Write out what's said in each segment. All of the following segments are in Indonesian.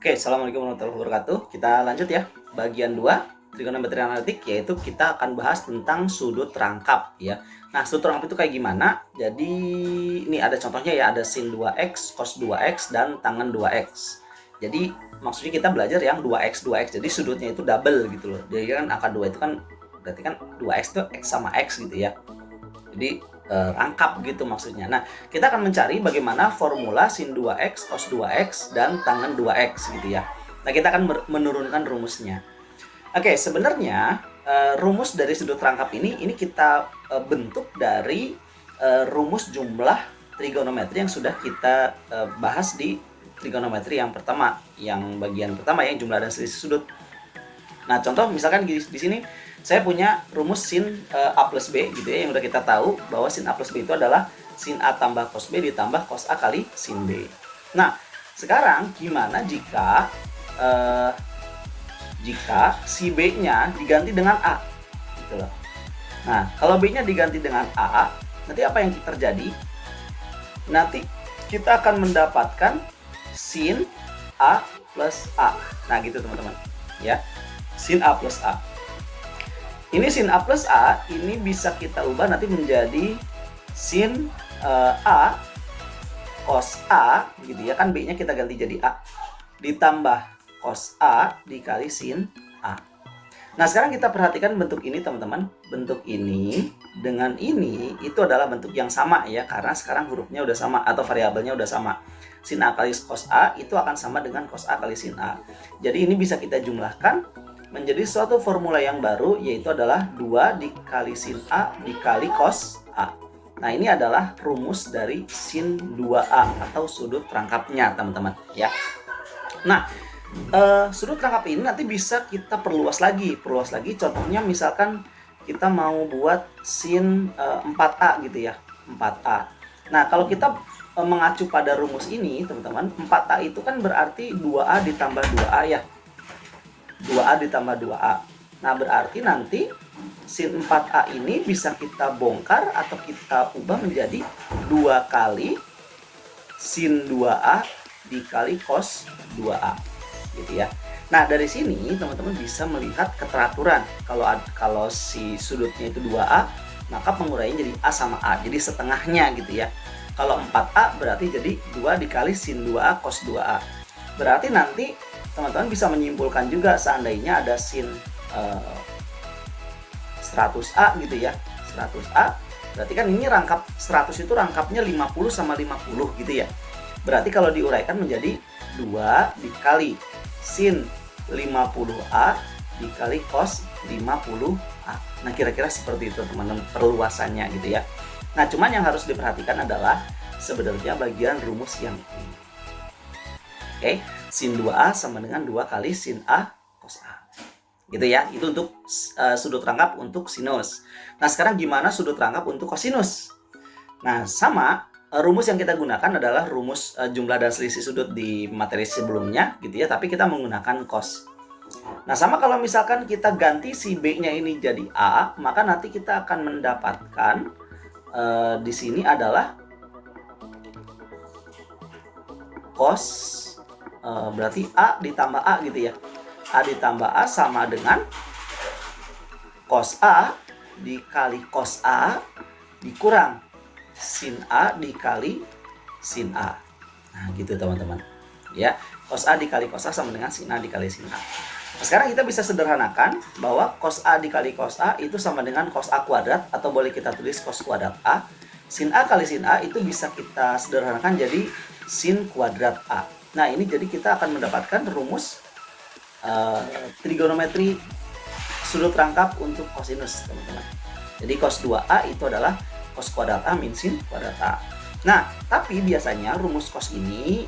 Oke, Assalamualaikum warahmatullahi wabarakatuh. Kita lanjut ya. Bagian 2 trigonometri analitik, yaitu kita akan bahas tentang sudut rangkap ya. Nah, sudut rangkap itu kayak gimana? Jadi ini ada contohnya ya, ada sin 2x, cos 2x, dan tangen 2x. Jadi maksudnya kita belajar yang 2x, 2x. Jadi sudutnya itu double gitu loh. Jadi kan angka 2 itu kan berarti kan 2x itu x sama x gitu ya. Jadi rangkap gitu maksudnya. Nah, kita akan mencari bagaimana formula sin 2x, cos 2x, dan tangen 2x gitu ya. Nah, kita akan menurunkan rumusnya. Oke, sebenarnya rumus dari sudut rangkap ini kita bentuk dari rumus jumlah trigonometri yang sudah kita bahas di trigonometri yang pertama, yang bagian pertama ya, jumlah dan selisih sudut. Nah, contoh misalkan di sini saya punya rumus sin A plus B gitu ya, yang udah kita tahu bahwa sin A plus B itu adalah sin A tambah cos B ditambah cos A kali sin B. Nah, sekarang gimana jika si B-nya diganti dengan A gitu loh. Nah, kalau B-nya diganti dengan A, nanti apa yang terjadi? Nanti kita akan mendapatkan sin A plus A. Nah, gitu teman-teman ya. Sin A plus A. Ini sin A plus A, ini bisa kita ubah nanti menjadi sin A cos A gitu ya, kan B-nya kita ganti jadi A, ditambah cos A dikali sin A. Nah, sekarang kita perhatikan bentuk ini teman-teman. Bentuk ini dengan ini itu adalah bentuk yang sama ya, karena sekarang hurufnya udah sama atau variabelnya udah sama. Sin A kali cos A itu akan sama dengan cos A kali sin A. Jadi ini bisa kita jumlahkan menjadi suatu formula yang baru, yaitu adalah 2 dikali sin A dikali cos A. Nah, ini adalah rumus dari sin 2A atau sudut rangkapnya teman-teman ya. Nah, sudut rangkap ini nanti bisa kita perluas lagi. Contohnya misalkan kita mau buat sin 4A gitu ya, 4A. Nah, kalau kita mengacu pada rumus ini teman-teman, 4A itu kan berarti 2A ditambah 2A ya, 2A ditambah 2A. Nah, berarti nanti sin 4A ini bisa kita bongkar atau kita ubah menjadi 2 kali sin 2A dikali cos 2A gitu ya. Nah, dari sini teman-teman bisa melihat keteraturan. Kalau si sudutnya itu 2A, maka penguraiannya jadi A sama A, jadi setengahnya gitu ya. Kalau 4A berarti jadi 2 dikali sin 2A cos 2A. Berarti nanti teman-teman bisa menyimpulkan juga seandainya ada sin 100A gitu ya, 100A, berarti kan ini rangkap 100 itu rangkapnya 50 sama 50 gitu ya. Berarti kalau diuraikan menjadi 2 dikali sin 50A dikali cos 50A. Nah, kira-kira seperti itu teman-teman perluasannya gitu ya. Nah, cuman yang harus diperhatikan adalah sebenarnya bagian rumus yang ini. Oke, sin 2A sama dengan 2 kali sin A cos A. Gitu ya, itu untuk sudut rangkap untuk sinus. Nah, sekarang gimana sudut rangkap untuk kosinus? Nah, sama, rumus yang kita gunakan adalah rumus jumlah dan selisih sudut di materi sebelumnya gitu ya, tapi kita menggunakan cos. Nah, sama kalau misalkan kita ganti si B-nya ini jadi A, maka nanti kita akan mendapatkan di sini adalah cos, berarti A ditambah A gitu ya. A ditambah A sama dengan cos A dikali cos A dikurang sin A dikali sin A. Nah, gitu teman-teman ya. Cos A dikali cos A sama dengan sin A dikali sin A. Nah, sekarang kita bisa sederhanakan bahwa cos A dikali cos A itu sama dengan cos A kuadrat, atau boleh kita tulis cos kuadrat A. Sin A kali sin A itu bisa kita sederhanakan jadi sin kuadrat A. Nah, ini jadi kita akan mendapatkan rumus trigonometri sudut rangkap untuk kosinus teman-teman. Jadi cos 2A itu adalah cos kuadrat A min sin kuadrat A. Nah, tapi biasanya rumus cos ini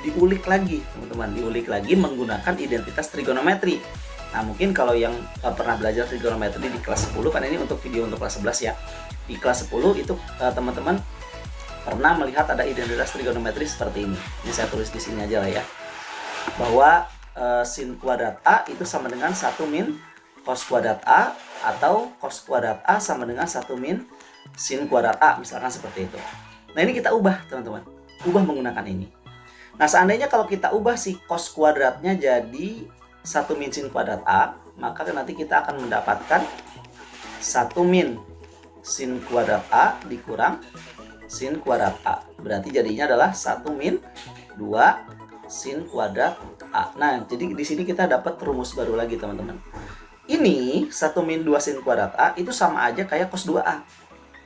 diulik lagi teman-teman, diulik lagi menggunakan identitas trigonometri. Nah, mungkin kalau yang pernah belajar trigonometri di kelas 10, kan ini untuk video untuk kelas 11 ya. Di kelas 10 itu teman-teman pernah melihat ada identitas trigonometri seperti ini. Ini saya tulis di sini aja lah ya. Bahwa sin kuadrat A itu sama dengan 1 min cos kuadrat A, atau cos kuadrat A sama dengan 1 min sin kuadrat A, misalkan seperti itu. Nah, ini kita ubah teman-teman, ubah menggunakan ini. Nah, seandainya kalau kita ubah si cos kuadratnya jadi 1 min sin kuadrat A, maka nanti kita akan mendapatkan 1 min sin kuadrat A dikurang sin kuadrat A. Berarti jadinya adalah 1 min 2 sin kuadrat A. Nah, jadi di sini kita dapat rumus baru lagi, teman-teman. Ini 1 min 2 sin kuadrat A itu sama aja kayak cos 2A.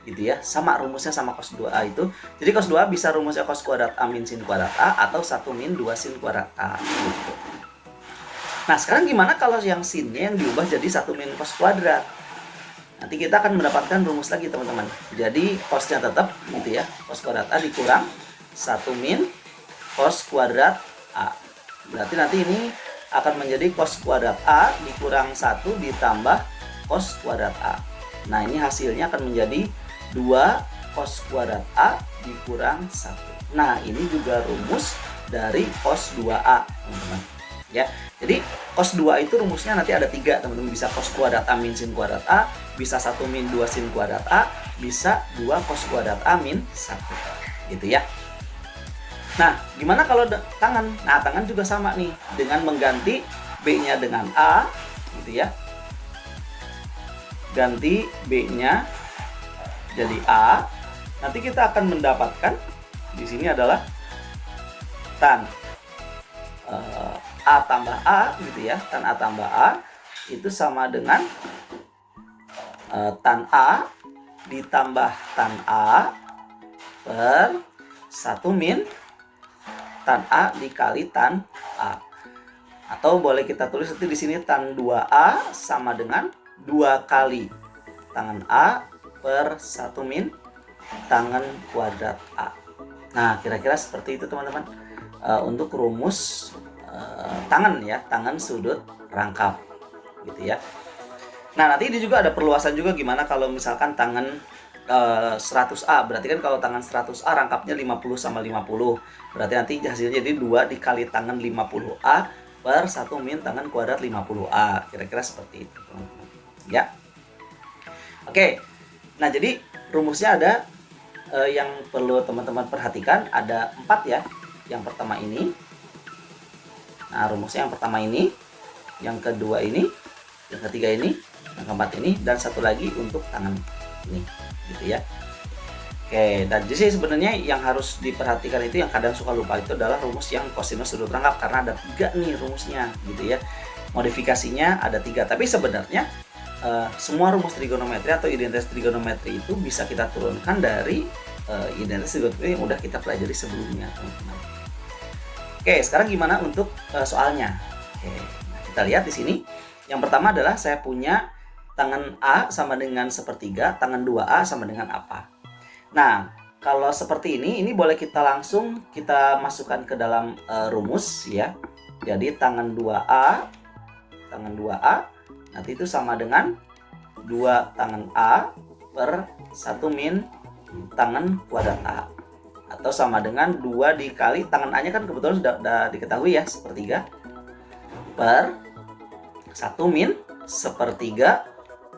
Gitu ya, sama rumusnya sama cos 2A itu. Jadi cos 2A bisa rumusnya cos kuadrat A min sin kuadrat A atau 1 min 2 sin kuadrat A gitu. Nah, sekarang gimana kalau yang sinnya yang diubah jadi 1 min cos kuadrat? Nanti kita akan mendapatkan rumus lagi, teman-teman. Jadi cosnya tetap gitu ya, cos kuadrat A dikurang 1 min cos kuadrat A. Berarti nanti ini akan menjadi cos kuadrat A dikurang 1 ditambah cos kuadrat A. Nah, ini hasilnya akan menjadi 2 cos kuadrat A dikurang 1. Nah, ini juga rumus dari cos 2A, teman-teman. Ya, jadi cos 2 itu rumusnya nanti ada 3, teman-teman. Bisa cos kuadrat A min sin kuadrat A, bisa 1 min 2 sin kuadrat A, bisa 2 cos kuadrat A min 1. Gitu ya. Nah, gimana kalau tangan? Nah, tangan juga sama nih, dengan mengganti B-nya dengan A, gitu ya. Ganti B-nya jadi A. Nanti kita akan mendapatkan di sini adalah tan A tambah A gitu ya. Tan A tambah A itu sama dengan tan A ditambah tan A per 1 min tan A dikali tan A. Atau boleh kita tulis nanti di sini tan 2A sama dengan 2 kali tangan A per 1 min tangan kuadrat A. Nah, kira-kira seperti itu, teman-teman, untuk rumus tangan ya, tangan sudut rangkap gitu ya. Nah, nanti ini juga ada perluasan juga gimana kalau misalkan tangan 100A. Berarti kan kalau tangan 100A rangkapnya 50 sama 50. Berarti nanti hasilnya jadi 2 dikali tangan 50A per 1 min tangan kuadrat 50A. Kira-kira seperti itu, teman-teman. Ya. Oke. Nah, jadi rumusnya ada yang perlu teman-teman perhatikan, ada 4 ya. Yang pertama ini. Nah, rumusnya yang pertama ini, yang kedua ini, yang ketiga ini, yang keempat ini, dan satu lagi untuk tangan ini, gitu ya. Oke, dan jadi sebenarnya yang harus diperhatikan itu yang kadang suka lupa itu adalah rumus yang kosinus sudut rangkap, karena ada 3 nih rumusnya, gitu ya. Modifikasinya ada 3, tapi sebenarnya semua rumus trigonometri atau identitas trigonometri itu bisa kita turunkan dari identitas trigonometri yang udah kita pelajari sebelumnya, teman-teman. Oke, sekarang gimana untuk soalnya? Oke, nah kita lihat di sini. Yang pertama adalah saya punya tangan A sama dengan sepertiga, tangan 2A sama dengan apa? Nah, kalau seperti ini boleh kita langsung kita masukkan ke dalam rumus ya. Jadi tangan 2A nanti itu sama dengan 2 tangan A per 1 min tangan kuadrat A. Atau sama dengan 2 dikali tangan A-nya kan kebetulan sudah diketahui ya, sepertiga, per 1 min sepertiga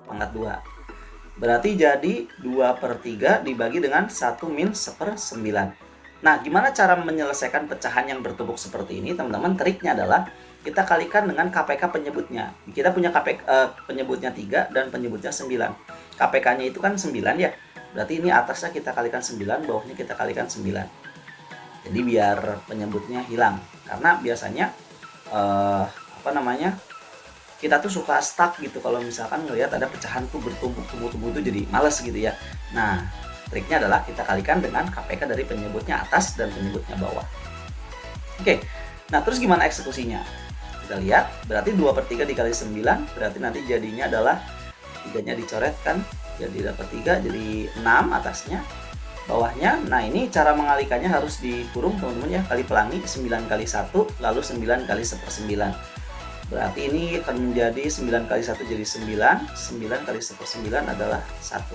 pangkat 2. Berarti jadi 2/3 dibagi dengan 1 min 1/9. Nah, gimana cara menyelesaikan pecahan yang bertumpuk seperti ini, teman-teman? Triknya adalah kita kalikan dengan KPK penyebutnya. Kita punya penyebutnya 3 dan penyebutnya 9. KPK-nya itu kan 9 ya. Berarti ini atasnya kita kalikan 9, bawahnya kita kalikan 9. Jadi biar penyebutnya hilang. Karena biasanya kita tuh suka stuck gitu kalau misalkan ngelihat ada pecahan tuh bertumpuk-tumpuk itu jadi males gitu ya. Nah, triknya adalah kita kalikan dengan KPK dari penyebutnya atas dan penyebutnya bawah. Oke, nah terus gimana eksekusinya? Kita lihat, berarti 2/3 dikali 9, berarti nanti jadinya adalah 3-nya dicoret kan, jadi dapat 3, jadi 6 atasnya, bawahnya. Nah, ini cara mengalikannya harus dikurung, teman-teman ya, kali pelangi, 9 kali 1, lalu 9 kali 1/9. Berarti ini akan menjadi 9 kali 1 jadi 9, 9 kali 1/9 adalah 1.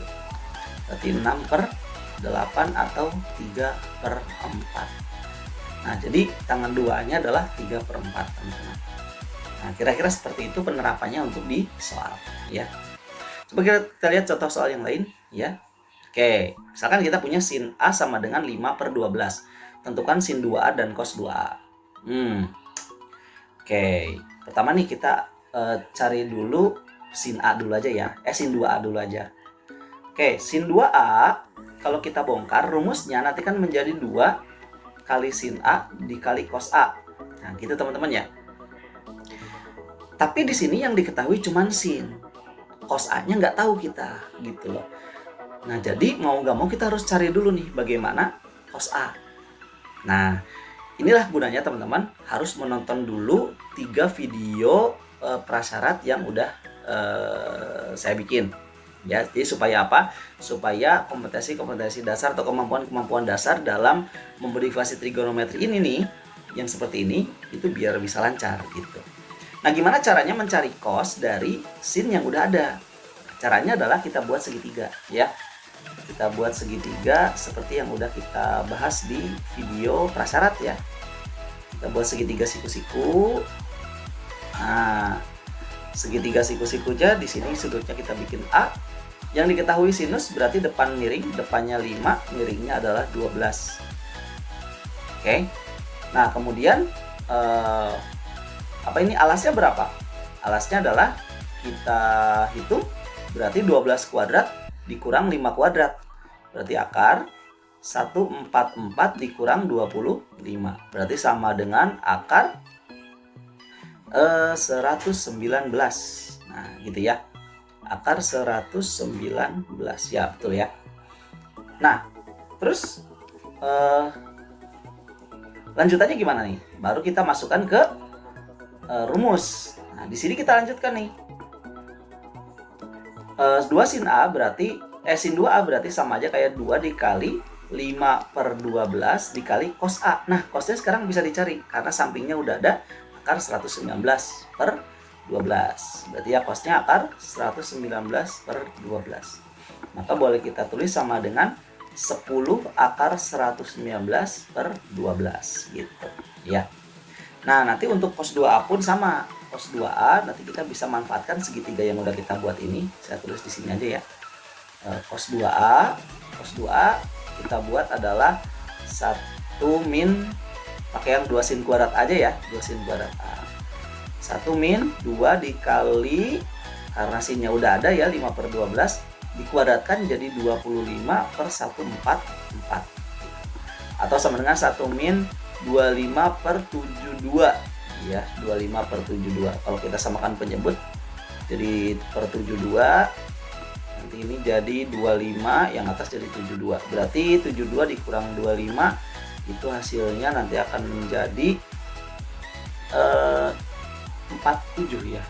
Berarti 6/8 atau 3/4. Nah, jadi tangan 2-nya adalah 3/4, teman-teman. Nah, kira-kira seperti itu penerapannya untuk di soal, ya. Coba kita lihat contoh soal yang lain, ya. Oke, misalkan kita punya sin A sama dengan 5/12. tentukan sin 2A dan cos 2A. Oke, pertama nih kita cari dulu sin A dulu aja ya. Sin 2A dulu aja. Oke, sin 2A kalau kita bongkar rumusnya nanti kan menjadi 2 kali sin A dikali cos A. Nah, gitu teman-teman ya. Tapi di sini yang diketahui cuma sin. Cos A-nya nggak tahu kita, gitu loh. Nah, jadi mau nggak mau kita harus cari dulu nih bagaimana cos A. Nah, inilah gunanya teman-teman harus menonton dulu 3 video prasyarat yang udah saya bikin. Ya, jadi supaya apa? Supaya kompetensi dasar atau kemampuan dasar dalam memodifikasi trigonometri ini nih, yang seperti ini, itu biar bisa lancar gitu. Nah, gimana caranya mencari cos dari sin yang udah ada? Caranya adalah kita buat segitiga ya. Kita buat segitiga seperti yang udah kita bahas di video prasyarat ya. Kita buat segitiga siku-siku. Nah, segitiga siku-sikunya di sini sudutnya kita bikin A. Yang diketahui sinus berarti depan miring, depannya 5, miringnya adalah 12. Oke. Nah, kemudian apa ini alasnya berapa? Alasnya adalah kita hitung berarti 12 kuadrat dikurang 5 kuadrat. Berarti akar 144 dikurang 25. Berarti sama dengan akar 119. Nah, gitu ya. Akar 119. Ya, betul ya. Nah, terus lanjutannya gimana nih? Baru kita masukkan ke rumus. Nah, di sini kita lanjutkan nih. 2 sin A berarti sin 2A berarti sama aja kayak 2 dikali 5/12 dikali cos A. Nah, cosnya sekarang bisa dicari karena sampingnya udah ada akar 119/12. Berarti ya cosnya akar 119/12. Maka boleh kita tulis sama dengan 10 akar 119/12 gitu ya. Nah, nanti untuk cos 2A pun sama. Cos 2A nanti kita bisa manfaatkan segitiga yang udah kita buat ini. Saya tulis di sini aja ya. Cos 2A kita buat adalah 1 min, pakai yang 2 sin kuadrat aja ya, 2 sin kuadrat A. 1 min 2 dikali, karena sinnya udah ada ya, 5/12 dikuadratkan jadi 25/144. Atau sama dengan 1 min 25/72 ya, 25/72. Kalau kita samakan penyebut jadi per 72, nanti ini jadi 25, yang atas jadi 72. Berarti 72 dikurang 25 itu hasilnya nanti akan menjadi 47 ya.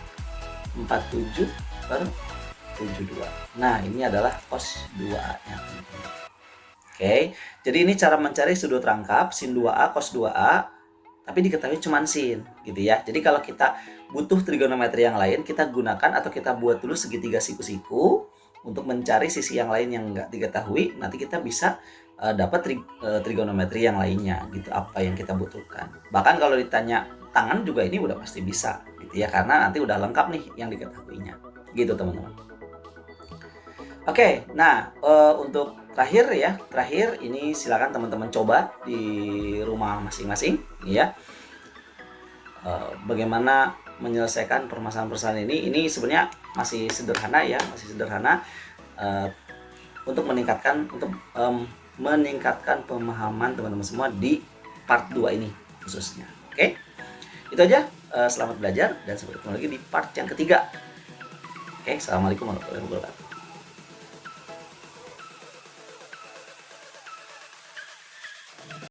47/72. Nah, ini adalah cos 2A-nya. Oke, jadi ini cara mencari sudut rangkap sin 2A cos 2A, tapi diketahui cuma sin gitu ya. Jadi kalau kita butuh trigonometri yang lain, kita gunakan atau kita buat dulu segitiga siku-siku untuk mencari sisi yang lain yang nggak diketahui. Nanti kita bisa dapat trigonometri yang lainnya gitu, apa yang kita butuhkan. Bahkan kalau ditanya tangan juga ini udah pasti bisa gitu ya, karena nanti udah lengkap nih yang diketahuinya gitu teman-teman. Oke, nah untuk terakhir ini silakan teman-teman coba di rumah masing-masing ya. Bagaimana menyelesaikan permasalahan-permasalahan ini? Ini sebenarnya masih sederhana ya, untuk meningkatkan pemahaman teman-teman semua di part 2 ini khususnya. Oke. Itu aja, selamat belajar dan sampai ketemu lagi di part yang ketiga. Oke, assalamualaikum warahmatullahi wabarakatuh.